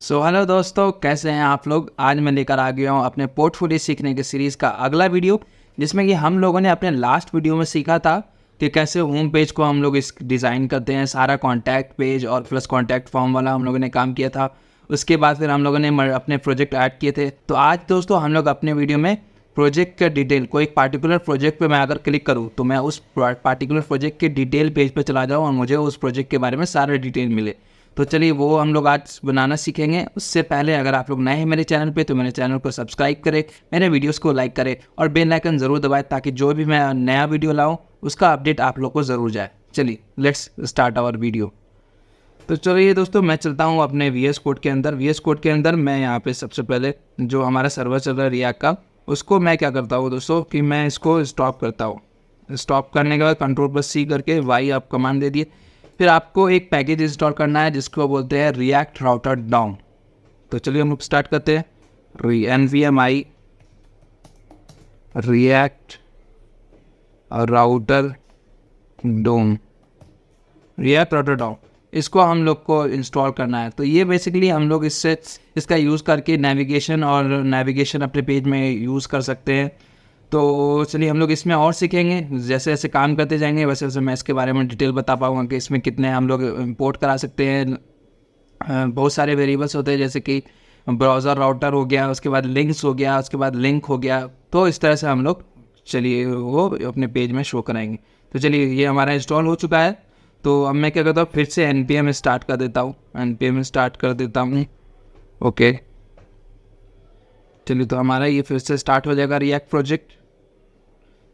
Hello दोस्तों, कैसे हैं आप लोग। आज मैं लेकर आ गया हूं अपने पोर्टफोलियो सीखने के सीरीज़ का अगला वीडियो, जिसमें कि हम लोगों ने अपने लास्ट वीडियो में सीखा था कि कैसे होम पेज को हम लोग इस डिज़ाइन करते हैं। सारा कॉन्टैक्ट पेज और प्लस कॉन्टैक्ट फॉर्म वाला हम लोगों ने काम किया था। उसके बाद फिर हम लोगों ने अपने प्रोजेक्ट ऐड किए थे। तो आज दोस्तों हम लोग अपने वीडियो में प्रोजेक्ट का डिटेल, कोई एक पार्टिकुलर प्रोजेक्ट पे मैं अगर क्लिक करूँ तो मैं उस पार्टिकुलर प्रोजेक्ट के डिटेल पेज पे चला जाऊँ और मुझे उस प्रोजेक्ट के बारे में सारा डिटेल मिले। तो चलिए वो हम लोग आज बनाना सीखेंगे। उससे पहले अगर आप लोग नए हैं मेरे चैनल पे तो मेरे चैनल को सब्सक्राइब करें, मेरे वीडियोस को लाइक करें और बेल आइकन ज़रूर दबाएं ताकि जो भी मैं नया वीडियो लाऊं उसका अपडेट आप लोग को ज़रूर जाए। चलिए लेट्स स्टार्ट आवर वीडियो। तो चलिए दोस्तों, मैं चलता हूँ अपने VS कोड के अंदर। VS कोड के अंदर मैं यहाँ पे सबसे पहले जो हमारा सर्वर चल रहा है रिएक्ट का, उसको मैं क्या करता हूँ दोस्तों कि मैं इसको स्टॉप करता हूँ। स्टॉप करने के बाद Ctrl+C करके Y आप कमांड दे दिए। फिर आपको एक पैकेज इंस्टॉल करना है जिसको बोलते हैं रिएक्ट राउटर डाउन। तो चलिए हम लोग स्टार्ट करते हैं। NVMI react router down, react router down, इसको हम लोग को इंस्टॉल करना है। तो ये बेसिकली हम लोग इसका यूज़ करके नेविगेशन अपने पेज में यूज़ कर सकते हैं। तो चलिए हम लोग इसमें और सीखेंगे। जैसे जैसे काम करते जाएंगे वैसे वैसे मैं इसके बारे में डिटेल बता पाऊँगा कि इसमें कितने हम लोग इंपोर्ट करा सकते हैं। बहुत सारे वेरिएबल्स होते हैं, जैसे कि ब्राउज़र राउटर हो गया, उसके बाद लिंक्स हो गया, उसके बाद लिंक हो गया। तो इस तरह से हम लोग चलिए वो अपने पेज में शो कराएंगे। तो चलिए ये हमारा इंस्टॉल हो चुका है। तो अब मैं क्या करता हूँ, फिर से npm स्टार्ट कर देता हूँ। npm स्टार्ट कर देता हूँ। ओके, चलिए तो हमारा ये फिर से स्टार्ट हो जाएगा रिएक्ट प्रोजेक्ट।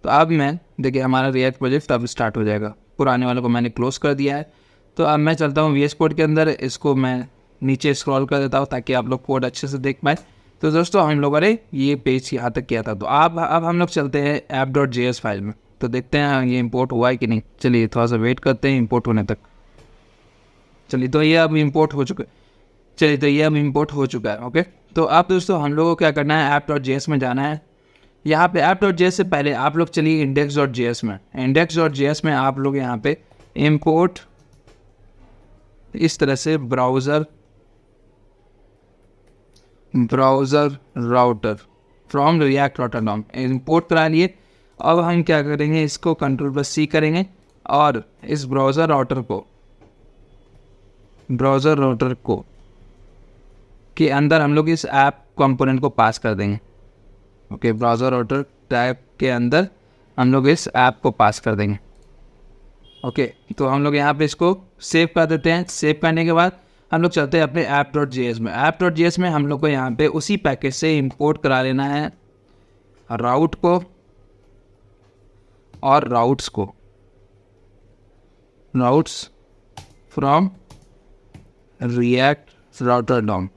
तो अब मैं देखिए हमारा रिएक्ट प्रोजेक्ट अब स्टार्ट हो जाएगा। पुराने वालों को मैंने क्लोज कर दिया है। तो अब मैं चलता हूँ VS कोड के अंदर। इसको मैं नीचे स्क्रॉल कर देता हूँ ताकि आप लोग कोड अच्छे से देख पाए। तो दोस्तों हम लोगों ने ये पेज यहाँ तक किया था। तो अब हम लोग चलते हैं app.js फाइल में। तो देखते हैं ये इंपोर्ट हुआ है कि नहीं। चलिए थोड़ा सा वेट करते हैं इंपोर्ट होने तक। चलिए तो ये अब इंपोर्ट हो चुका है। ओके, तो अब दोस्तों हम लोगों को क्या करना है, app.js में जाना है। यहाँ पे app.js से पहले आप लोग चलिए index.js में। index.js में आप लोग यहाँ पे इंपोर्ट इस तरह से browser router from react router down import करा लिए। अब हम क्या करेंगे, इसको Ctrl+C करेंगे और इस ब्राउज़र राउटर को के अंदर हम लोग इस ऐप कंपोनेंट को पास कर देंगे। ओके, ब्राउज़र राउटर टैब के अंदर हम लोग इस ऐप को पास कर देंगे। ओके, तो हम लोग यहाँ पे इसको सेव कर देते हैं। सेव करने के बाद हम लोग चलते हैं अपने app.js में। app.js में हम लोग को यहाँ पे उसी पैकेज से इंपोर्ट करा लेना है राउट को और routes from react router down.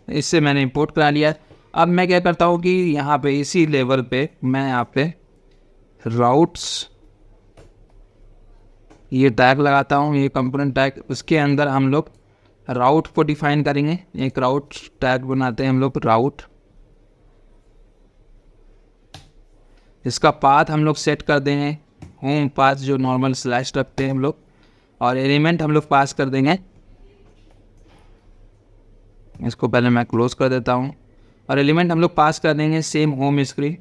इससे मैंने इंपोर्ट करा लिया। अब मैं क्या करता हूँ कि यहाँ पे इसी लेवल पे मैं यहाँ पे राउट्स ये टैग लगाता हूँ, ये कंपोनेंट टैग। उसके अंदर हम लोग राउट को डिफाइन करेंगे। एक राउट टैग बनाते हैं हम लोग राउट। इसका पाथ हम लोग सेट कर देंगे होम पाथ, जो नॉर्मल स्लैश रखते हैं हम लोग। और एलिमेंट हम लोग पास कर देंगे। इसको पहले मैं क्लोज कर देता हूँ। और एलिमेंट हम लोग पास कर देंगे सेम होम स्क्रीन,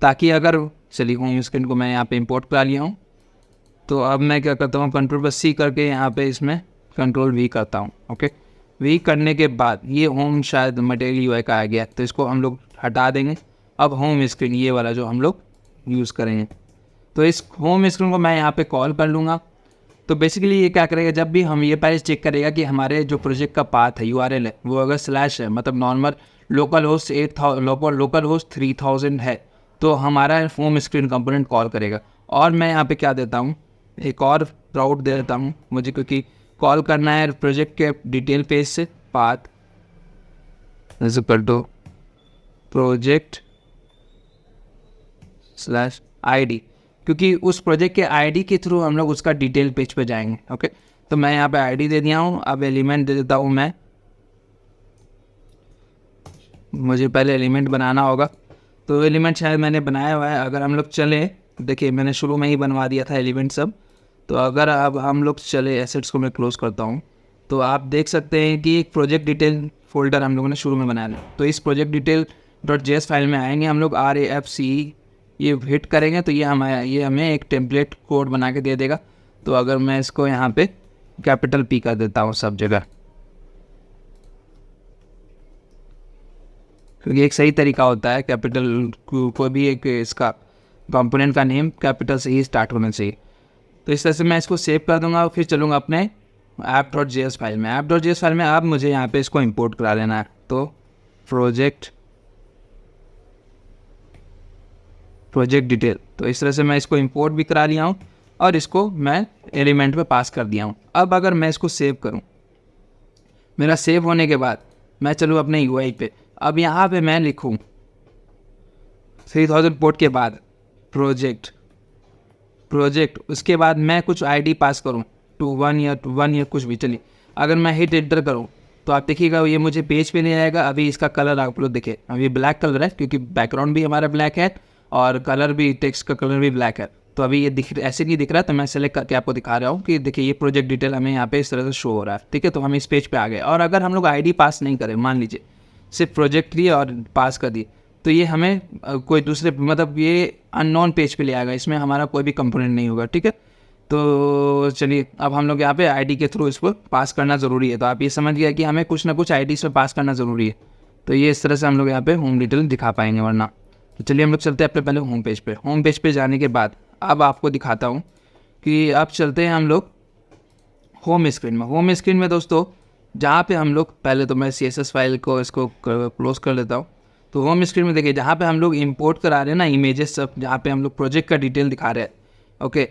ताकि अगर चलिए होम स्क्रीन को मैं यहाँ पे इंपोर्ट करा लिया हूँ। तो अब मैं क्या करता हूँ, Ctrl+C करके यहाँ पे इसमें Ctrl+V करता हूँ। ओके, V करने के बाद ये होम शायद मटेरियल UI का आ गया, तो इसको हम लोग हटा देंगे। अब होम स्क्रीन ये वाला जो हम लोग यूज़ करेंगे, तो इस होम स्क्रीन को मैं यहाँ पे कॉल कर लूँगा। तो बेसिकली ये क्या करेगा, जब भी हम ये पहले चेक करेगा कि हमारे जो प्रोजेक्ट का पाथ है URL है वो अगर स्लैश है, मतलब नॉर्मल लोकल होस्ट 3000 है, तो हमारा होम स्क्रीन कंपोनेंट कॉल करेगा। और मैं यहाँ पे क्या देता हूँ, एक और राउट दे देता हूँ मुझे, क्योंकि कॉल करना है प्रोजेक्ट के डिटेल पेज से पाथ प्रोजेक्ट /ID, क्योंकि उस प्रोजेक्ट के ID के थ्रू हम लोग उसका डिटेल पेज पे जाएंगे। ओके, तो मैं यहाँ पे ID दे दिया हूँ। अब एलिमेंट दे देता हूँ मैं, मुझे पहले एलिमेंट बनाना होगा। तो एलिमेंट शायद मैंने बनाया हुआ है। अगर हम लोग चले, देखिए मैंने शुरू में ही बनवा दिया था एलिमेंट सब। तो अगर अब हम लोग चले, एसेट्स को मैं क्लोज करता हूँ। तो आप देख सकते हैं कि एक प्रोजेक्ट डिटेल फोल्डर हम लोगों ने शुरू में बनाया है। तो इस प्रोजेक्ट डिटेल .js फाइल में आएंगे हम लोग, RAFC ये हिट करेंगे तो ये हमें एक टेम्पलेट कोड बना के दे देगा। तो अगर मैं इसको यहाँ पे कैपिटल P कर देता हूँ सब जगह, क्योंकि एक सही तरीका होता है कैपिटल कोई भी एक इसका कंपोनेंट का नेम कैपिटल से ही स्टार्ट होना चाहिए। तो इस तरह से मैं इसको सेव कर दूंगा और फिर चलूँगा अपने app.js फाइल में। app.js फाइल में अब मुझे यहाँ पे इसको इंपोर्ट करा लेना है। तो प्रोजेक्ट डिटेल, तो इस तरह से मैं इसको इंपोर्ट भी करा लिया हूँ और इसको मैं एलिमेंट पे पास कर दिया हूँ। अब अगर मैं इसको सेव करूँ, मेरा सेव होने के बाद मैं चलूँ अपने UI पे। अब यहाँ पे मैं लिखूँ 3000 पोर्ट के बाद प्रोजेक्ट, उसके बाद मैं कुछ ID पास करूँ 1 ईयर कुछ भी, चलिए अगर मैं हिट एंटर करूँ तो आप देखिएगा ये मुझे पेज पे ले आएगा। अभी इसका कलर आप लोग देखें, अभी ब्लैक कलर है क्योंकि बैकग्राउंड भी हमारा ब्लैक है और कलर भी, टेक्स्ट का कलर भी ब्लैक है। तो अभी ये ऐसे नहीं दिख रहा, तो मैं सेलेक्ट करके आपको दिखा रहा हूँ कि देखिए ये प्रोजेक्ट डिटेल हमें यहाँ पे इस तरह से शो हो रहा है। ठीक है, तो हम इस पेज पे आ गए। और अगर हम लोग ID पास नहीं करें, मान लीजिए सिर्फ प्रोजेक्ट लिए और पास कर दिए, तो ये हमें कोई दूसरे मतलब ये अननोन पेज पे ले आएगा, इसमें हमारा कोई भी कंपोनेंट नहीं होगा। ठीक है, तो चलिए अब हम लोग यहाँ पे ID के थ्रू इसको पास करना ज़रूरी है। तो आप ये समझ गया कि हमें कुछ ना कुछ ID से पास करना ज़रूरी है। तो ये इस तरह से हम लोग यहाँ पे होम डिटेल दिखा पाएंगे, वरना। तो चलिए हम लोग चलते हैं अपने पहले होम पेज पे। होम पेज पे जाने के बाद अब आपको दिखाता हूँ कि अब चलते हैं हम लोग होम स्क्रीन में। होम स्क्रीन में दोस्तों जहाँ पे हम लोग पहले, तो मैं CSS फाइल को इसको क्लोज कर लेता हूँ। तो होम स्क्रीन में देखिए जहाँ पे हम लोग इंपोर्ट करा रहे हैं ना इमेजेस सब, जहाँ पे हम लोग प्रोजेक्ट का डिटेल दिखा रहे हैं। ओके,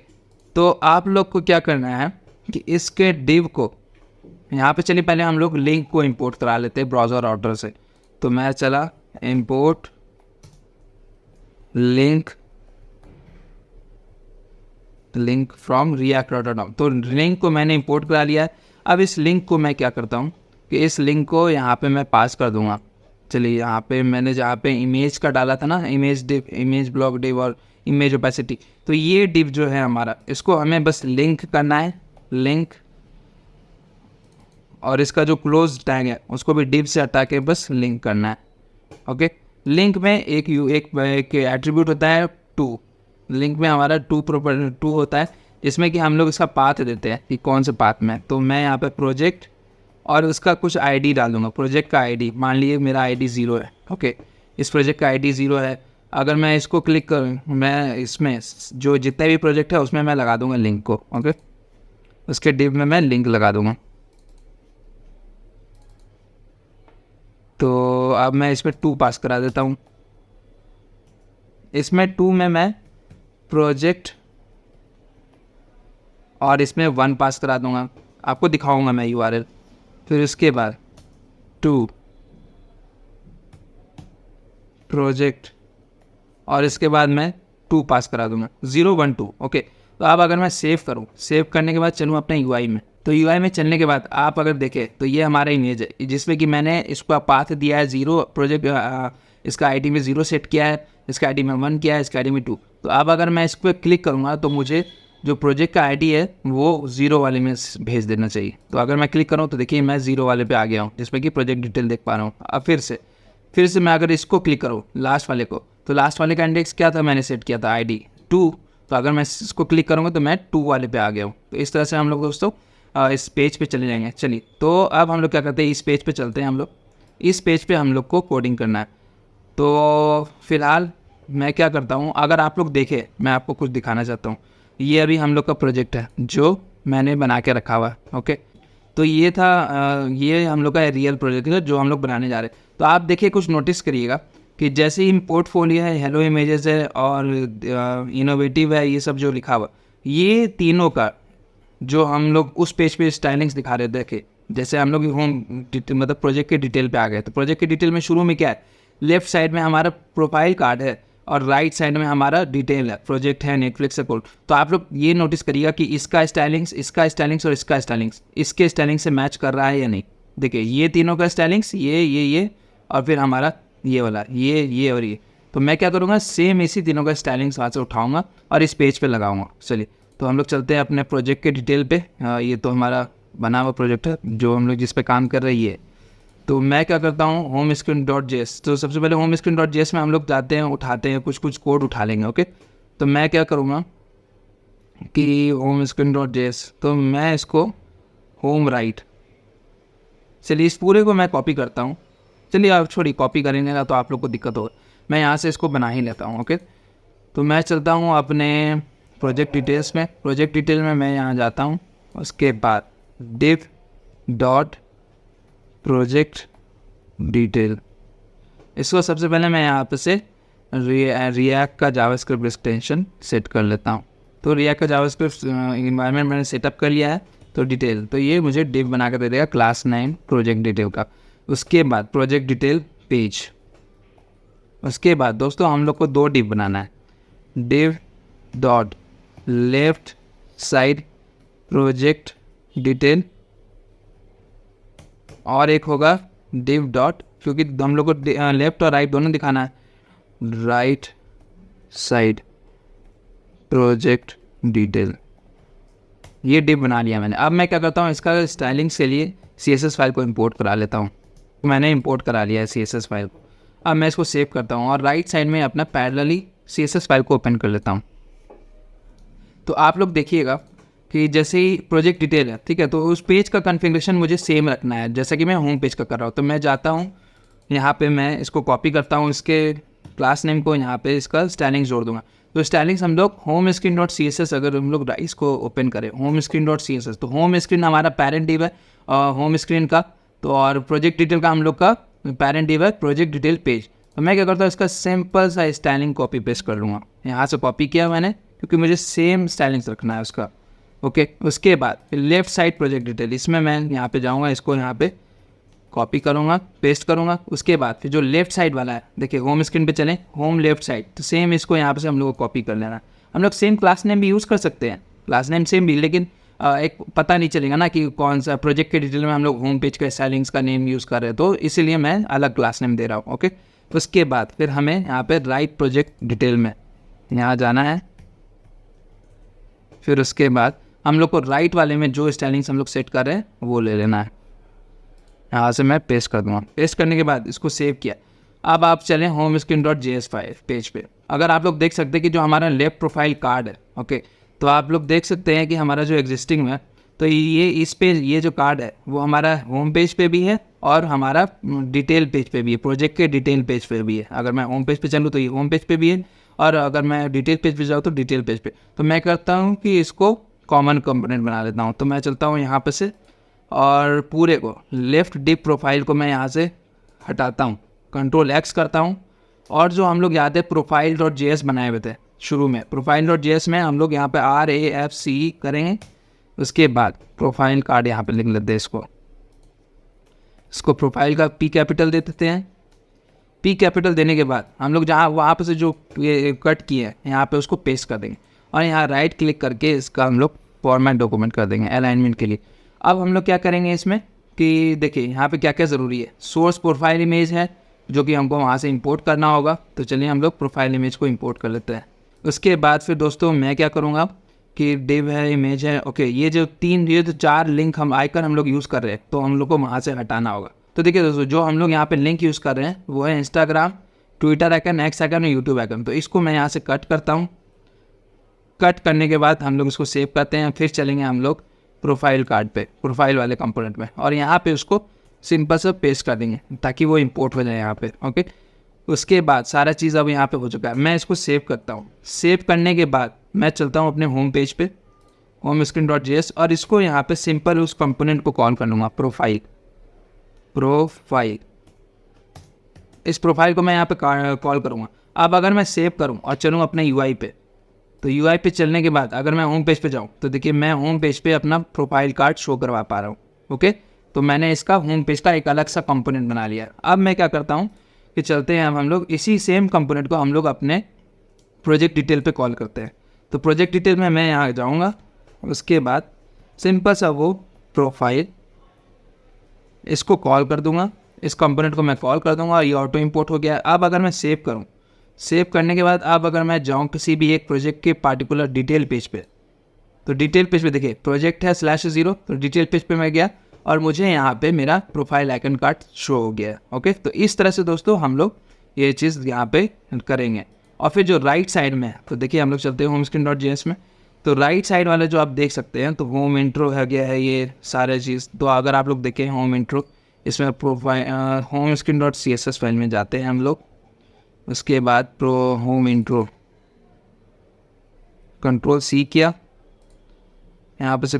तो आप लोग को क्या करना है कि इसके डिव को यहाँ पे, चलिए पहले हम लोग लिंक को इंपोर्ट करा लेते हैं ब्राउज़र राउटर से। तो मैं चला इंपोर्ट लिंक फ्रॉम react.com। तो लिंक को मैंने इंपोर्ट करा लिया है। अब इस लिंक को मैं क्या करता हूँ कि इस लिंक को यहाँ पे मैं पास कर दूँगा। चलिए यहाँ पे मैंने जहाँ पे इमेज का डाला था ना, image div, image block div और इमेज ओपेसिटी, तो ये डिव जो है हमारा, इसको हमें बस लिंक करना है, लिंक, और इसका जो क्लोज टैग है उसको भी डिव से हटा के बस लिंक करना है। ओके, लिंक में एक एट्रीब्यूट होता है टू, लिंक में हमारा टू होता है, जिसमें कि हम लोग इसका पाथ देते हैं कि कौन से पाथ में। तो मैं यहाँ पे प्रोजेक्ट और उसका कुछ ID डाल दूँगा, प्रोजेक्ट का ID, मान लीजिए मेरा ID 0 है। ओके, इस प्रोजेक्ट का ID 0 है। अगर मैं इसको क्लिक करूँ, मैं इसमें जो जितने भी प्रोजेक्ट है उसमें मैं लगा दूँगा लिंक को। ओके, उसके डिव में मैं लिंक लगा दूँगा। तो अब मैं इसमें 2 पास करा देता हूँ। इसमें 2 में मैं प्रोजेक्ट और इसमें 1 पास करा दूँगा, आपको दिखाऊँगा मैं URL। फिर उसके बाद 2 प्रोजेक्ट और इसके बाद मैं 2 पास करा दूँगा, 0 1 2। ओके, तो अब अगर मैं सेव करूँ, सेव करने के बाद चलूँ अपने UI में, तो UI में चलने के बाद आप अगर देखें तो ये हमारा इमेज है, जिसमें कि मैंने इसको पाथ दिया है 0, प्रोजेक्ट इसका ID में 0 सेट किया है, इसका ID में 1 किया है, इसका ID में 2। तो अब अगर मैं इस पर क्लिक करूँगा तो मुझे जो प्रोजेक्ट का ID है वो 0 वाले में भेज देना चाहिए। तो अगर मैं क्लिक करूँ तो देखिए मैं 0 वाले पे आ गया हूँ, जिसमें कि प्रोजेक्ट डिटेल देख पा रहा हूँ। अब फिर से मैं अगर इसको क्लिक करूँ लास्ट वाले को, तो लास्ट वाले का इंडेक्स क्या था, मैंने सेट किया था ID 2। तो अगर मैं इसको क्लिक करूँगा तो मैं 2 वाले पे आ गया हूँ। तो इस तरह से हम लोग दोस्तों इस पेज पे चले जाएंगे। चलिए, तो अब हम लोग क्या करते हैं, इस पेज पे चलते हैं। हम लोग इस पेज पे हम लोग को कोडिंग करना है। तो फिलहाल मैं क्या करता हूँ, अगर आप लोग देखें, मैं आपको कुछ दिखाना चाहता हूँ। ये अभी हम लोग का प्रोजेक्ट है जो मैंने बना के रखा हुआ है। ओके, तो ये था ये हम लोग का रियल प्रोजेक्ट है जो हम लोग बनाने जा रहे हैं। तो आप देखिए, कुछ नोटिस करिएगा कि जैसे ही पोर्टफोलियो है, हेलो इमेजेस है और इनोवेटिव है, ये सब जो लिखा हुआ, ये तीनों का जो हम लोग उस पेज पे स्टाइलिंग्स दिखा रहे थे। जैसे हम लोग होम मतलब प्रोजेक्ट के डिटेल पे आ गए। तो प्रोजेक्ट के डिटेल में शुरू में क्या है, लेफ्ट साइड में हमारा प्रोफाइल कार्ड है और राइट साइड में हमारा डिटेल है, प्रोजेक्ट है, नेटफ्लिक्स है कोड। तो आप लोग ये नोटिस करिएगा कि इसका स्टाइलिंग्स और इसका स्टाइलिंग्स इसके स्टाइलिंग से मैच कर रहा है या नहीं। देखिए ये तीनों का स्टाइलिंग्स, ये और फिर हमारा ये वाला, ये और ये। तो मैं क्या करूँगा, सेम इसी तीनों का स्टाइलिंग्स वहाँ से उठाऊँगा और इस पेज पे लगाऊँगा। चलिए, तो हम लोग चलते हैं अपने प्रोजेक्ट के डिटेल पे। ये तो हमारा बना हुआ प्रोजेक्ट है जो हम लोग जिस पे काम कर रही है। तो मैं क्या करता हूँ, होम स्क्रीन डॉट जेएस। तो सबसे पहले होम स्क्रीन डॉट जेएस में हम लोग जाते हैं, उठाते हैं, कुछ कोड उठा लेंगे। ओके, तो मैं क्या करूँगा कि होम स्क्रीन डॉट जेएस, तो मैं इसको होम राइट, चलिए इस पूरे को मैं कॉपी करता हूँ। चलिए आप छोड़िए, कॉपी करेंगे ना तो आप लोग को दिक्कत हो, मैं यहाँ से इसको बना ही लेता हूँ। ओके, तो मैं चलता हूँ अपने प्रोजेक्ट डिटेल्स में। प्रोजेक्ट डिटेल में मैं यहाँ जाता हूँ, उसके बाद div डॉट प्रोजेक्ट डिटेल, इसको सबसे पहले मैं यहाँ पे से रिएक्ट का जावास्क्रिप्ट एक्सटेंशन सेट कर लेता हूँ। तो रिएक्ट का जावास्क्रिप्ट इन्वायरमेंट मैंने सेटअप कर लिया है। तो डिटेल, तो ये मुझे div बना कर दे देगा क्लास नेम प्रोजेक्ट डिटेल का। उसके बाद प्रोजेक्ट डिटेल पेज, उसके बाद दोस्तों हम लोग को 2 div बनाना है, div dot left side project detail, और एक होगा div डॉट, क्योंकि हम लोग को लेफ्ट और राइट दोनों दिखाना है, राइट साइड प्रोजेक्ट डिटेल। ये div बना लिया मैंने। अब मैं क्या करता हूँ, इसका स्टाइलिंग के लिए CSS फाइल को इंपोर्ट करा लेता हूँ। मैंने इंपोर्ट करा लिया है CSS फाइल को। अब मैं इसको सेव करता हूँ और राइट साइड में अपना पैरेलली CSS फाइल को ओपन कर लेता हूँ। तो आप लोग देखिएगा कि जैसे ही प्रोजेक्ट डिटेल है, ठीक है, तो उस पेज का कॉन्फ़िगरेशन मुझे सेम रखना है जैसा कि मैं होम पेज का कर रहा हूँ। तो मैं जाता हूँ यहाँ पे, मैं इसको कॉपी करता हूँ, इसके क्लास नेम को यहाँ पे इसका स्टाइलिंग्स जोड़ दूंगा। तो स्टाइलिंग्स हम लोग होम स्क्रीन डॉट CSS, अगर हम लोग इसको ओपन करें होम स्क्रीन डॉट CSS, तो होम स्क्रीन हमारा पेरेंट डिव है होम स्क्रीन का, तो और प्रोजेक्ट डिटेल का हम लोग का पेरेंट डिव है प्रोजेक्ट डिटेल पेज। तो मैं क्या करता हूँ, इसका सिंपल सा स्टाइलिंग कॉपी पेस्ट कर लूँगा। यहाँ से कॉपी किया मैंने क्योंकि मुझे सेम स्टाइलिंग्स रखना है उसका। ओके, उसके बाद फिर लेफ्ट साइड प्रोजेक्ट डिटेल, इसमें मैं यहाँ पे जाऊँगा, इसको यहाँ पे कॉपी करूँगा, पेस्ट करूँगा। उसके बाद फिर जो लेफ्ट साइड वाला है, देखिए होम स्क्रीन पे चलें, होम लेफ्ट साइड, तो सेम इसको यहाँ पे से हम लोग को कॉपी कर लेना है। हम लोग सेम क्लास नेम भी यूज़ कर सकते हैं, क्लास नेम सेम भी, लेकिन एक पता नहीं चलेगा ना कि कौन सा प्रोजेक्ट के डिटेल में हम लोग होम पेज का स्टाइलिंग्स का नेम यूज़ कर रहे हैं, तो इसीलिए मैं अलग क्लास नेम दे रहा हूँ। ओके, उसके बाद फिर हमें यहाँ पे राइट प्रोजेक्ट डिटेल में यहाँ जाना है। फिर उसके बाद हम लोग को राइट वाले में जो स्टाइलिंग्स हम लोग सेट कर रहे हैं वो ले लेना है। यहाँ से मैं पेस्ट कर दूँगा। पेस्ट करने के बाद इसको सेव किया। अब आप चलें home screen dot JS file page पे। अगर आप लोग देख सकते हैं कि जो हमारा लेफ्ट प्रोफाइल कार्ड है, ओके, तो आप लोग देख सकते हैं कि हमारा जो एग्जिस्टिंग है, तो ये इस पेज, ये जो कार्ड है वो हमारा होम पेज पे भी है और हमारा डिटेल पेज पे भी है, प्रोजेक्ट के डिटेल पेज पे भी है। अगर मैं होम पेज पे चलूँ तो ये होम पेज पे भी है, और अगर मैं डिटेल पेज पे जाऊँ तो डिटेल पेज पे। तो मैं करता हूँ कि इसको कॉमन कंपोनेंट बना लेता हूँ। तो मैं चलता हूँ यहाँ पे से और पूरे को लेफ्ट डिप प्रोफाइल को मैं यहाँ से हटाता हूँ, Ctrl+X करता हूँ, और जो हम लोग याद है प्रोफाइल डॉट जेएस बनाए हुए थे शुरू में, प्रोफाइल डॉट जेएस में हम लोग यहाँ पे RAFC करेंगे। उसके बाद प्रोफाइल कार्ड यहाँ पे लिख लेते हैं, इसको प्रोफाइल का P कैपिटल दे देते हैं। P कैपिटल देने के बाद हम लोग जहाँ वहाँ पे से जो ये कट किए हैं यहाँ पे उसको पेस्ट कर देंगे, और यहाँ राइट क्लिक करके इसका हम लोग फॉर्मेट डॉक्यूमेंट कर देंगे अलाइनमेंट के लिए। अब हम लोग क्या करेंगे इसमें कि देखिए यहाँ पे क्या क्या ज़रूरी है। सोर्स प्रोफाइल इमेज है जो कि हमको वहाँ से इंपोर्ट करना होगा, तो चलिए हम लोग प्रोफाइल इमेज को इंपोर्ट कर लेते हैं। उसके बाद फिर दोस्तों मैं क्या करूँगा कि डिव है, इमेज है, ओके, ये जो 4 लिंक हम आइकन हम लोग यूज़ कर रहे हैं, तो हम लोग को वहाँ से हटाना होगा। तो देखिए दोस्तों, जो हम लोग यहाँ पे लिंक यूज़ कर रहे हैं वो है Instagram, Twitter icon, x icon और यूट्यूब आइकन। तो इसको मैं यहाँ से कट करता हूँ। कट करने के बाद हम लोग इसको सेव करते हैं। फिर चलेंगे हम लोग प्रोफाइल कार्ड पे, प्रोफाइल वाले कंपोनेंट में, और यहाँ पे उसको सिंपल से पेस्ट कर देंगे ताकि वो इंपोर्ट हो जाए यहाँ पे। ओके, उसके बाद सारा चीज़ अब यहाँ पे हो चुका है। मैं इसको सेव करता हूँ। सेव करने के बाद मैं चलता हूँ अपने होम पेज पे, होम स्क्रीन डॉट जेएस, और इसको यहाँ पे सिंपल उस कंपोनेंट को कॉल कर लूँगा, प्रोफाइल। इस प्रोफाइल को मैं यहाँ पे कॉल करूँगा। अब अगर मैं सेव करूँ और चलूँ अपने यूआई पे, तो यूआई पे चलने के बाद अगर मैं होम पेज पे जाऊँ तो देखिए मैं होम पेज पे अपना प्रोफाइल कार्ड शो करवा पा रहा हूँ। ओके, तो मैंने इसका होम पेज का एक अलग सा कंपोनेंट बना लिया है। अब मैं क्या करता हूँ कि चलते हैं, अब हम लोग इसी सेम कंपोनेंट को हम लोग अपने प्रोजेक्ट डिटेल पे कॉल करते हैं। तो प्रोजेक्ट डिटेल में मैं यहाँ जाऊँगा, उसके बाद सिंपल सा वो प्रोफाइल, इसको कॉल कर दूँगा, इस कंपोनेंट को मैं कॉल कर दूँगा, ये ऑटो इंपोर्ट हो गया। अब अगर मैं सेव करूँ, सेव करने के बाद अब अगर मैं जाऊँ किसी भी एक प्रोजेक्ट के पार्टिकुलर डिटेल पेज पे, तो डिटेल पेज पे देखिए प्रोजेक्ट है /0, तो डिटेल पेज पे मैं गया और मुझे यहाँ पे मेरा प्रोफाइल आइकन कार्ड शो हो गया। ओके, तो इस तरह से दोस्तों हम लोग ये चीज़ यहाँ पे करेंगे। और फिर जो राइट साइड में, तो देखिए हम लोग चलते हैं homescreen.js में, तो राइट साइड वाले जो आप देख सकते हैं, तो होम इंट्रो है गया है ये सारे चीज़। तो अगर आप लोग देखें होम इंट्रो, इसमें प्रोफाइल homescreen.css फाइल में जाते हैं हम लोग, उसके बाद प्रो होम इंट्रो Ctrl+C किया, यहाँ पे से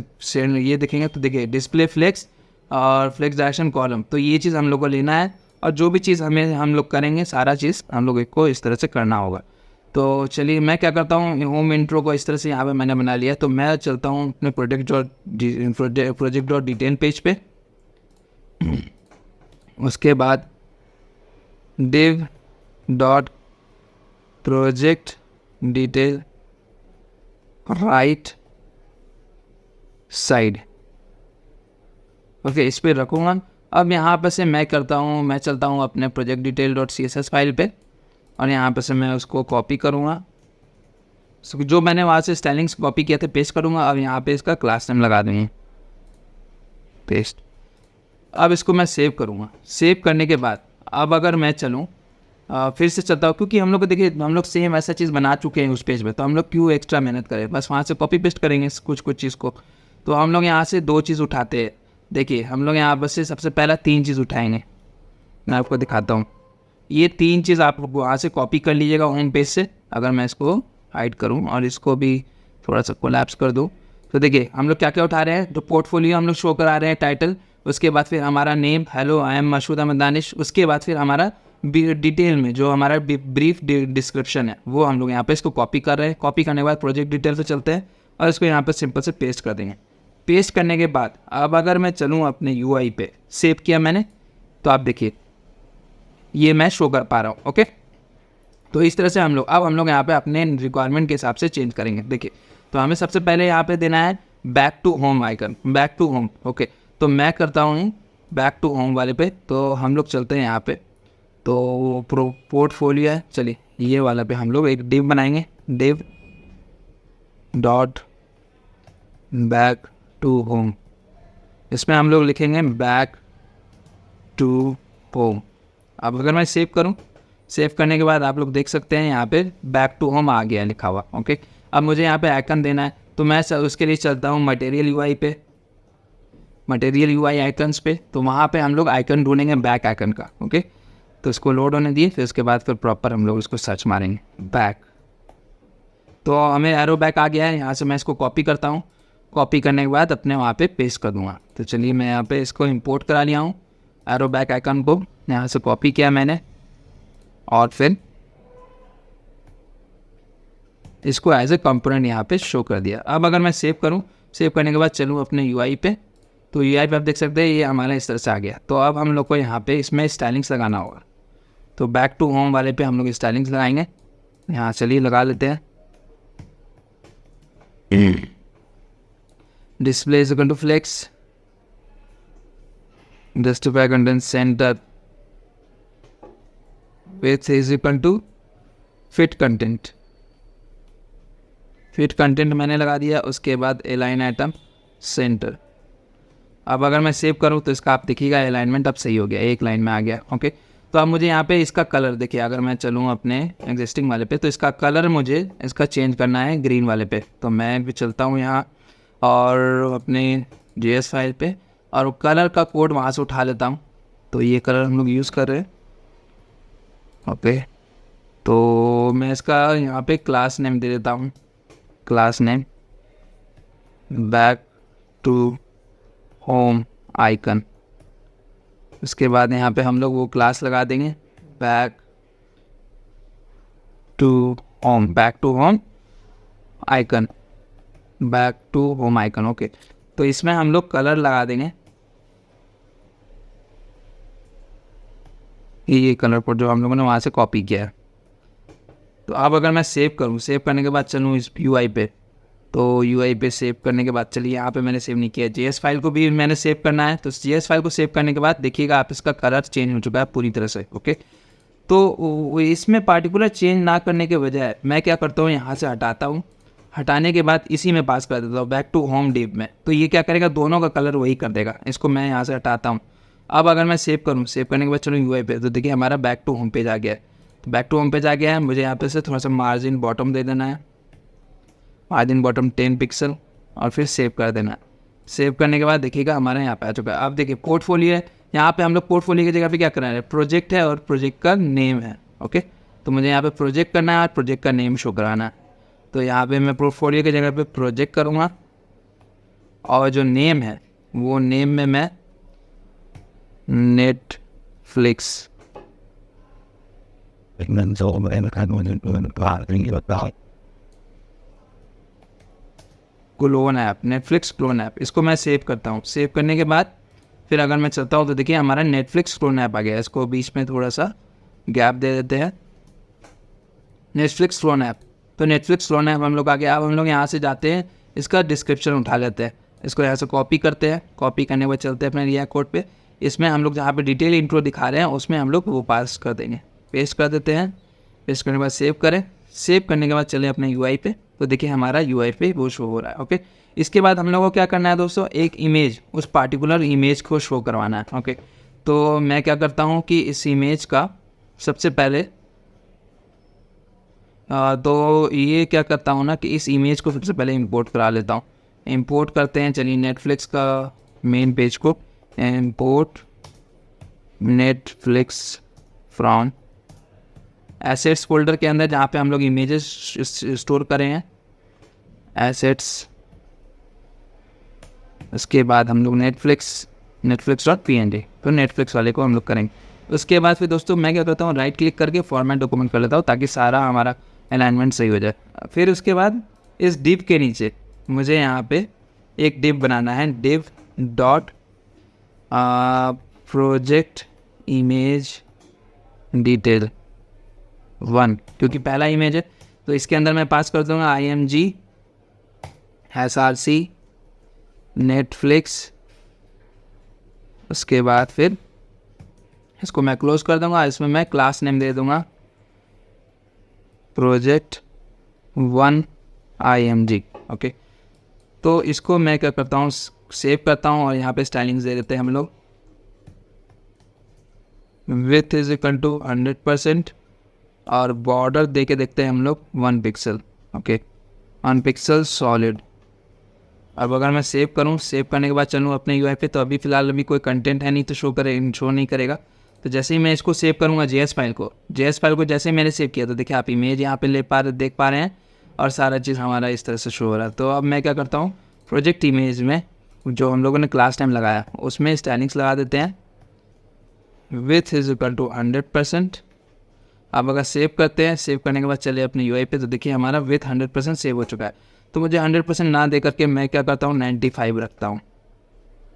ये देखेंगे तो देखिए डिस्प्ले फ्लेक्स और फ्लेक्स डायरेक्शन कॉलम, तो ये चीज़ हम लोग को लेना है। और जो भी चीज़ हम लोग करेंगे सारा चीज़ हम लोग को इस तरह से करना होगा। तो चलिए मैं क्या करता हूँ, होम इंट्रो को इस तरह से यहाँ पे मैंने बना लिया। तो मैं चलता हूँ अपने प्रोजेक्ट.डिटेल पेज पे, उसके बाद div.project_detail राइट साइड, ओके, इस पर रखूँगा। अब यहाँ पर से मैं चलता हूँ अपने project_detail.css फाइल पे, और यहाँ पर से मैं उसको कॉपी करूँगा, जो मैंने वहाँ से स्टाइलिंग्स कॉपी किया था पेस्ट करूँगा। अब यहाँ पे इसका क्लास नेम लगा देंगे, पेस्ट। अब इसको मैं सेव करूँगा। सेव करने के बाद अब अगर मैं चलूँ फिर से चलता हूँ, क्योंकि हम लोग को देखिए हम लोग सेम ऐसा चीज़ बना चुके हैं उस पेज पे, तो हम लोग क्यों एक्स्ट्रा मेहनत करें, बस वहाँ से कॉपी पेस्ट करेंगे कुछ चीज़ को। तो हम लोग यहाँ से 2 चीज़ उठाते हैं। देखिए हम लोग यहाँ बस से सबसे पहला 3 चीज़ उठाएंगे, मैं आपको दिखाता हूँ। ये 3 चीज़ आप वहाँ से कॉपी कर लीजिएगा होम पेज से। अगर मैं इसको हाइड करूँ और इसको भी थोड़ा सा कोलैप्स कर दूँ, तो देखिए हम लोग क्या क्या उठा रहे हैं। जो पोर्टफोलियो हम लोग शो करा रहे हैं, टाइटल, उसके बाद फिर हमारा name, hello I am Mashhood Ahmad Danish, उसके बाद फिर हमारा डिटेल में जो हमारा ब्रीफ डिस्क्रिप्शन है वो हम लोग यहाँ पे इसको कॉपी कर रहे हैं। कॉपी करने के बाद प्रोजेक्ट डिटेल पे चलते हैं और इसको यहाँ पे सिंपल से पेस्ट कर देंगे। पेस्ट करने के बाद अब अगर मैं चलूँ अपने UI पे, सेव किया मैंने, तो आप देखिए ये मैं शो कर पा रहा हूँ। ओके, तो इस तरह से हम लोग यहाँ पे अपने रिक्वायरमेंट के हिसाब से चेंज करेंगे। देखिए तो हमें सबसे पहले यहाँ पे देना है back to home icon, back to home. Okay, तो मैं करता हूँ बैक टू होम वाले पे, तो हम लोग चलते हैं यहाँ पे, तो पोर्टफोलियो है, चलिए ये वाला पे हम लोग एक डिव बनाएंगे, div dot back to home. इसमें हम लोग लिखेंगे बैक टू होम। अब अगर मैं सेव करूं, सेव करने के बाद आप लोग देख सकते हैं यहाँ पे बैक टू होम आ गया लिखा हुआ। ओके, अब मुझे यहाँ पे आइकन देना है, तो मैं उसके लिए चलता हूँ मटेरियल UI पे, मटेरियल UI आइकन्स पे। तो वहाँ पे हम लोग आइकन ढूंढेंगे बैक आइकन का। ओके, तो इसको लोड होने दिए, फिर उसके बाद फिर प्रॉपर हम लोग इसको सर्च मारेंगे बैक। तो हमें एरो बैक आ गया है। यहाँ से मैं इसको कॉपी करता हूँ, कॉपी करने के बाद अपने वहाँ पे पेस्ट कर दूँगा। तो चलिए मैं यहाँ पे इसको इंपोर्ट करा लिया हूँ, एरो बैक आइकन को यहाँ से कॉपी किया मैंने, और फिर इसको एज ए कंपोनेंट यहाँ पे शो कर दिया। अब अगर मैं सेव करूँ, सेव करने के बाद चलूँ अपने UI पे, तो UI पे आप देख सकते हैं ये हमारा इस तरह से आ गया। तो अब हम लोग को यहाँ पे इसमें स्टाइलिंग्स लगाना होगा। तो बैक टू होम वाले पे हम लोग स्टाइलिंग्स लगाएंगे। यहाँ चलिए लगा लेते हैं, display is equal to flex, justify content center, width is equal to fit content. Fit content मैंने लगा दिया, उसके बाद अलाइन आइटम सेंटर। अब अगर मैं सेव करूँ तो इसका आप देखिएगा अलाइनमेंट अब सही हो गया, एक लाइन में आ गया। ओके, तो अब मुझे यहाँ पे इसका कलर देखिए, अगर मैं चलूँ अपने एग्जिस्टिंग वाले पे, तो इसका कलर मुझे इसका चेंज करना है ग्रीन वाले पे। तो मैं भी चलता हूँ यहाँ और अपने JS फाइल पे, और कलर का कोड वहाँ से उठा लेता हूँ। तो ये कलर हम लोग यूज़ कर रहे हैं। ओके, तो मैं इसका यहाँ पे क्लास नेम दे देता हूँ, class name back to home icon. उसके बाद यहाँ पे हम लोग वो क्लास लगा देंगे back to home, back to home icon, back to home icon. Okay, तो इसमें हम लोग कलर लगा देंगे, ये कलर कोड जो हम लोगों ने वहाँ से कॉपी किया है। तो अब अगर मैं सेव करूँ, सेव करने के बाद चलूँ इस UI पे, तो UI पे सेव करने के बाद चलिए यहाँ पे मैंने सेव नहीं किया, JS फाइल को भी मैंने सेव करना है। तो JS फाइल को सेव करने के बाद देखिएगा आप इसका कलर चेंज हो चुका है पूरी तरह से। ओके, तो इसमें पार्टिकुलर चेंज ना करने के बजाय मैं क्या करता हूँ, यहाँ से हटाता हूँ हटाने के बाद इसी में पास कर देता हूँ बैक टू होम डिव में। तो ये क्या करेगा, दोनों का कलर वही कर देगा। इसको मैं यहाँ से हटाता हूँ। अब अगर मैं सेव करूँ, सेव करने के बाद चलो यूआई पे, तो देखिए हमारा बैक टू होम पेज आ गया है। तो बैक टू होम पेज आ गया है। मुझे यहाँ पे से थोड़ा सा मार्जिन बॉटम दे देना है, मार्जिन बॉटम 10 पिक्सल, और फिर सेव कर देना है। सेव करने के बाद देखिएगा हमारे यहाँ पे आ चुका है। अब देखिए पोर्टफोलियो है, यहाँ पे हम लोग पोर्टफोलियो की जगह पे क्या करना है, प्रोजेक्ट है और प्रोजेक्ट का नेम है। ओके, तो मुझे यहाँ पे प्रोजेक्ट करना है और प्रोजेक्ट का नेम शो कराना है। तो यहाँ पे मैं पोर्टफोलियो की जगह पे प्रोजेक्ट करूँगा, और जो नेम है वो नेम में मैं Netflix clone app, Netflix clone app, इसको मैं सेव करता हूँ। सेव करने के बाद फिर अगर मैं चलता हूँ तो देखिए हमारा नेटफ्लिक्स क्लोन ऐप आ गया है। इसको बीच में थोड़ा सा गैप दे देते हैं, नेटफ्लिक्स क्लोन ऐप। तो नेटफ्लिक्स क्लोन ऐप हम लोग आ गया। अब हम लोग यहाँ से जाते हैं, इसका डिस्क्रिप्शन उठा लेते हैं, इसको यहाँ से कॉपी करते हैं। कॉपी करने के बाद चलते हैं अपने रिएक्ट कोड पे। इसमें हम लोग जहाँ पे डिटेल इंट्रो दिखा रहे हैं उसमें हम लोग वो पास कर देंगे, पेस्ट कर देते हैं। पेस्ट करने के बाद सेव करें। सेव करने के बाद चले अपने यूआई पे, तो देखिए हमारा यूआई पे वो शो हो रहा है। ओके, इसके बाद हम लोगों को क्या करना है दोस्तों, एक इमेज, उस पार्टिकुलर इमेज को शो करवाना है। ओके, तो मैं क्या करता हूँ कि इस इमेज का सबसे पहले तो ये क्या करता हूँ ना कि इस इमेज को सबसे पहले इंपोर्ट करा लेता हूँ। इंपोर्ट करते हैं, चलिए नेटफ्लिक्स का मेन पेज को import Netflix from assets folder के अंदर, जहाँ पे हम लोग इमेजेस स्टोर करें हैं, एसेट्स। उसके बाद हम लोग netflix.png, तो नेटफ्लिक्स वाले को हम लोग करेंगे। उसके बाद फिर दोस्तों मैं क्या करता हूँ, राइट क्लिक करके फॉर्मेट डॉक्यूमेंट कर लेता हूँ ताकि सारा हमारा अलाइनमेंट सही हो जाए। फिर उसके बाद इस डिव के नीचे मुझे यहाँ पे एक डिव बनाना है, div dot project image detail 1, क्योंकि पहला इमेज है। तो इसके अंदर मैं पास कर दूँगा IMG SRC नेटफ्लिक्स। उसके बाद फिर इसको मैं क्लोज कर दूंगा। इसमें मैं क्लास नेम दे दूंगा प्रोजेक्ट 1 IMG। ओके, तो इसको मैं क्या करता हूँ, सेव करता हूँ, और यहाँ पे स्टाइलिंग्स दे देते हैं हम लोग। विथ इज इक्वल टू 100%, और बॉर्डर दे के देखते हैं हम लोग 1 पिक्सल। Okay, 1 pixel solid. अब अगर मैं सेव करूं, सेव करने के बाद चलूं अपने यूआई पे, तो अभी फ़िलहाल अभी कोई कंटेंट है नहीं तो शो नहीं करेगा। तो जैसे ही मैं इसको सेव करूंगा जेएस फाइल को जैसे ही मैंने सेव किया, तो देखिए आप इमेज यहाँ पे देख पा रहे हैं, और सारा चीज़ हमारा इस तरह से शो हो रहा है। तो अब मैं क्या करता हूँ, प्रोजेक्ट इमेज में जो हम लोगों ने क्लास टाइम लगाया उसमें स्टाइलिंग्स लगा देते हैं, विथ इज इक्वल टू 100%। अब अगर सेव करते हैं, सेव करने के बाद चले अपने यूआई पे, तो देखिए हमारा विथ 100% सेव हो चुका है। तो मुझे 100% ना दे करके मैं क्या करता हूँ, 95 रखता हूँ,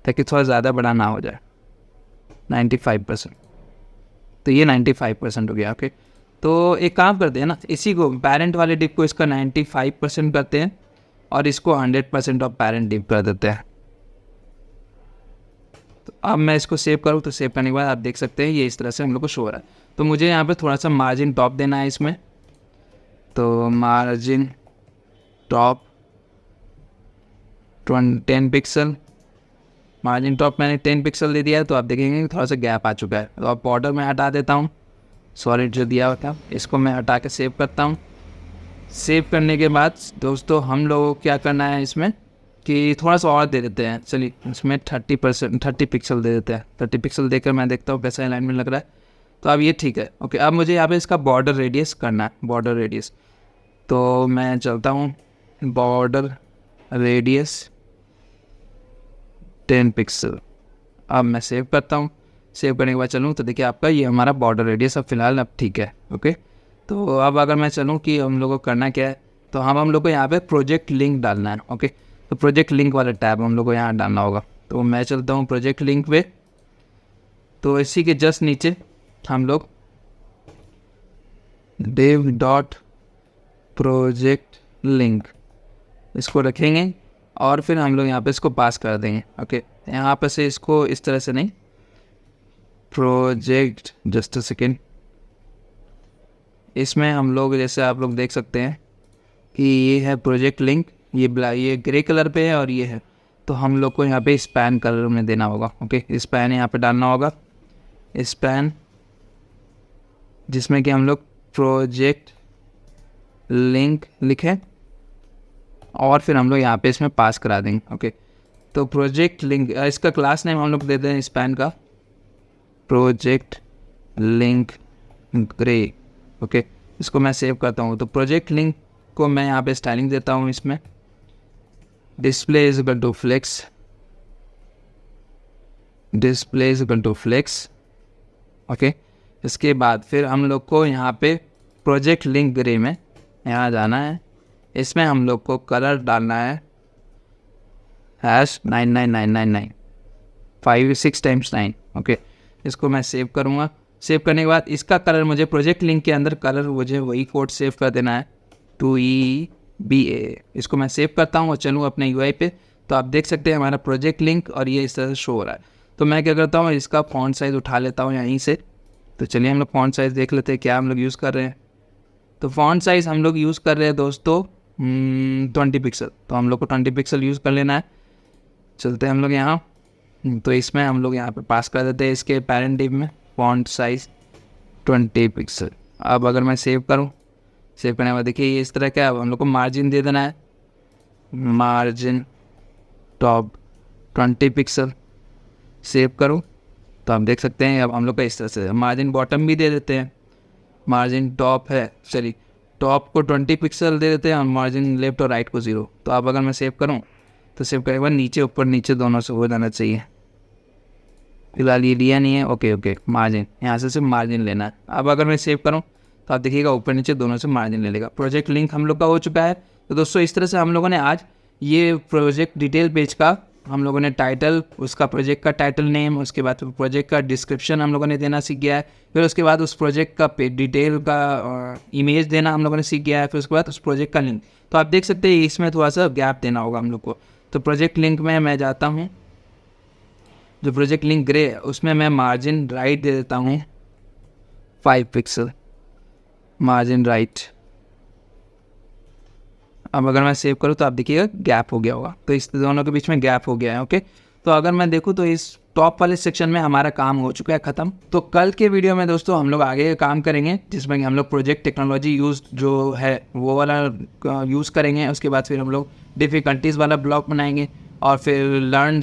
ताकि थोड़ा ज़्यादा बड़ा ना हो जाए। 95%, तो ये 95% हो गया। ओके, तो एक काम करते हैं ना, इसी को पेरेंट वाले डिप को इसका 95% करते हैं, और इसको 100% ऑफ पेरेंट डिप कर देते हैं। तो अब मैं इसको सेव करूँ, तो सेव करने के बाद आप देख सकते हैं ये इस तरह से हम लोग को शो हो रहा है। तो मुझे यहाँ पे थोड़ा सा मार्जिन टॉप देना है इसमें, तो margin top 10 pixel, margin top मैंने 10 पिक्सल दे दिया है। तो आप देखेंगे कि थोड़ा सा गैप आ चुका है। तो अब बॉर्डर में हटा देता हूँ, सॉलिड जो दिया हुआ था इसको मैं हटा के सेव करता हूँ। सेव करने के बाद दोस्तों हम लोगों को क्या करना है इसमें कि थोड़ा सा और दे देते हैं। चलिए इसमें 30 पिक्सल दे देते हैं। 30 पिक्सल देकर मैं देखता हूँ कैसा अलाइनमेंट लग रहा है। तो अब ये ठीक है। ओके, अब मुझे यहाँ पे इसका बॉर्डर रेडियस करना है, बॉर्डर रेडियस। तो मैं चलता हूँ बॉर्डर रेडियस 10 पिक्सल। अब मैं सेव करता हूँ। सेव करने के बाद चलूँ तो देखिए आपका ये हमारा बॉर्डर रेडियस अब फिलहाल अब ठीक है। ओके, तो अब अगर मैं चलूँ कि हम लोगों को करना क्या है, तो हम लोग को यहाँ पे प्रोजेक्ट लिंक डालना है। ओके, तो प्रोजेक्ट लिंक वाला टैब हम लोग को यहाँ डालना होगा। तो मैं चलता हूँ प्रोजेक्ट लिंक पे। तो इसी के जस्ट नीचे हम लोग dev डॉट प्रोजेक्ट लिंक इसको रखेंगे, और फिर हम लोग यहाँ पे इसको पास कर देंगे। ओके, यहाँ पे से इसको इस तरह से नहीं, प्रोजेक्ट, जस्ट अ सेकेंड, इसमें हम लोग जैसे आप लोग देख सकते हैं कि ये है प्रोजेक्ट लिंक, ये ग्रे कलर पे है और ये है, तो हम लोग को यहाँ पे स्पैन कलर में देना होगा। ओके, स्पैन यहाँ पे डालना होगा, स्पैन, जिसमें कि हम लोग प्रोजेक्ट लिंक लिखें और फिर हम लोग यहाँ पे इसमें पास करा देंगे। ओके, तो प्रोजेक्ट लिंक, इसका क्लास नेम हम लोग देते हैं स्पैन का प्रोजेक्ट लिंक ग्रे। ओके, इसको मैं सेव करता हूँ। तो प्रोजेक्ट लिंक को मैं यहाँ पे स्टाइलिंग देता हूँ, इसमें display is equal to flex, display is equal to flex. Okay, इसके बाद फिर हम लोग को यहाँ पे प्रोजेक्ट लिंक ग्रे में यहाँ जाना है, इसमें हम लोग को कलर डालना है #99999 5 6 × 9। ओके, इसको मैं सेव करूँगा। सेव करने के बाद इसका कलर मुझे प्रोजेक्ट लिंक के अंदर कलर मुझे वही कोड सेव कर देना है 2EBA। इसको मैं सेव करता हूँ और चलूँ अपने UI पे, तो आप देख सकते हैं हमारा प्रोजेक्ट लिंक और ये इस तरह से शो हो रहा है। तो मैं क्या करता हूँ, इसका फॉन्ट साइज़ उठा लेता हूँ यहीं से। तो चलिए हम लोग फॉन्ट साइज़ देख लेते हैं क्या हम लोग यूज़ कर रहे हैं। तो फॉन्ट साइज़ हम लोग यूज़ कर रहे हैं दोस्तों 20 पिक्सल, तो हम लोग को 20 पिक्सल यूज़ कर लेना है। चलते हैं हम लोग यहाँ, तो इसमें हम लोग यहाँ पे पास कर देते हैं इसके पेरेंट डिव में फॉन्ट साइज़ 20 पिक्सल। अब अगर मैं सेव करूँ, सेव करने के बाद देखिए ये इस तरह का, अब हम लोग को मार्जिन दे देना है, मार्जिन टॉप 20 पिक्सल। सेव करूँ तो आप देख सकते हैं अब हम लोग का इस तरह से। मार्जिन बॉटम भी दे देते हैं, मार्जिन टॉप है, चलिए टॉप को 20 पिक्सल दे देते हैं और मार्जिन लेफ्ट और राइट को 0। तो अब अगर मैं सेव करूँ तो सेव करने के बाद नीचे ऊपर नीचे दोनों से हो जाना चाहिए। फिलहाल ये लिया नहीं है। ओके, मार्जिन यहाँ से सिर्फ मार्जिन लेना है। अब अगर मैं सेव करूँ तो आप देखिएगा ऊपर नीचे दोनों से मार्जिन ले लेगा। प्रोजेक्ट लिंक हम लोग का हो चुका है। तो दोस्तों इस तरह से हम लोगों ने आज ये प्रोजेक्ट डिटेल पेज का हम लोगों ने टाइटल, उसका प्रोजेक्ट का टाइटल नेम, उसके बाद प्रोजेक्ट का डिस्क्रिप्शन हम लोगों ने देना सीख गया है। फिर उसके बाद उस प्रोजेक्ट का डिटेल का इमेज देना हम लोगों ने सीख गया है। फिर उसके बाद उस प्रोजेक्ट का लिंक। तो आप देख सकते हैं इसमें थोड़ा सा गैप देना होगा हम लोग को। तो प्रोजेक्ट लिंक में मैं जाता हूँ, जो प्रोजेक्ट लिंक ग्रे है उसमें मैं मार्जिन राइट दे देता हूँ 5 पिक्सल, मार्जिन राइट। अब अगर मैं सेव करूँ तो आप देखिएगा गैप हो गया होगा, तो इस दोनों के बीच में गैप हो गया है। ओके, तो अगर मैं देखूँ तो इस टॉप वाले सेक्शन में हमारा काम हो चुका है ख़त्म। तो कल के वीडियो में दोस्तों हम लोग आगे काम करेंगे, जिसमें कि हम लोग प्रोजेक्ट टेक्नोलॉजी यूज जो है वो वाला यूज़ करेंगे। उसके बाद फिर हम लोग डिफ़िकल्टीज़ वाला ब्लॉग बनाएंगे और फिर learn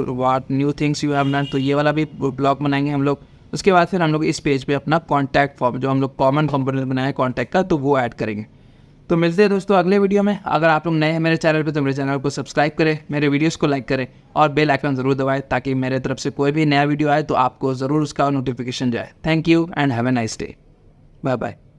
what new things you have learn, तो ये वाला भी ब्लॉग बनाएंगे हम लोग। उसके बाद फिर हम लोग इस पेज पे अपना कॉन्टैक्ट फॉर्म, जो हम लोग कॉमन कंपोनेंट बनाया है कॉन्टैक्ट का, तो वो ऐड करेंगे। तो मिलते हैं दोस्तों अगले वीडियो में। अगर आप लोग नए हैं मेरे चैनल पे तो मेरे चैनल को सब्सक्राइब करें, मेरे वीडियोस को लाइक करें और बेल आइकन ज़रूर दबाएं, ताकि मेरे तरफ से कोई भी नया वीडियो आए तो आपको ज़रूर उसका नोटिफिकेशन जाए। Thank you and have a nice day. Bye bye.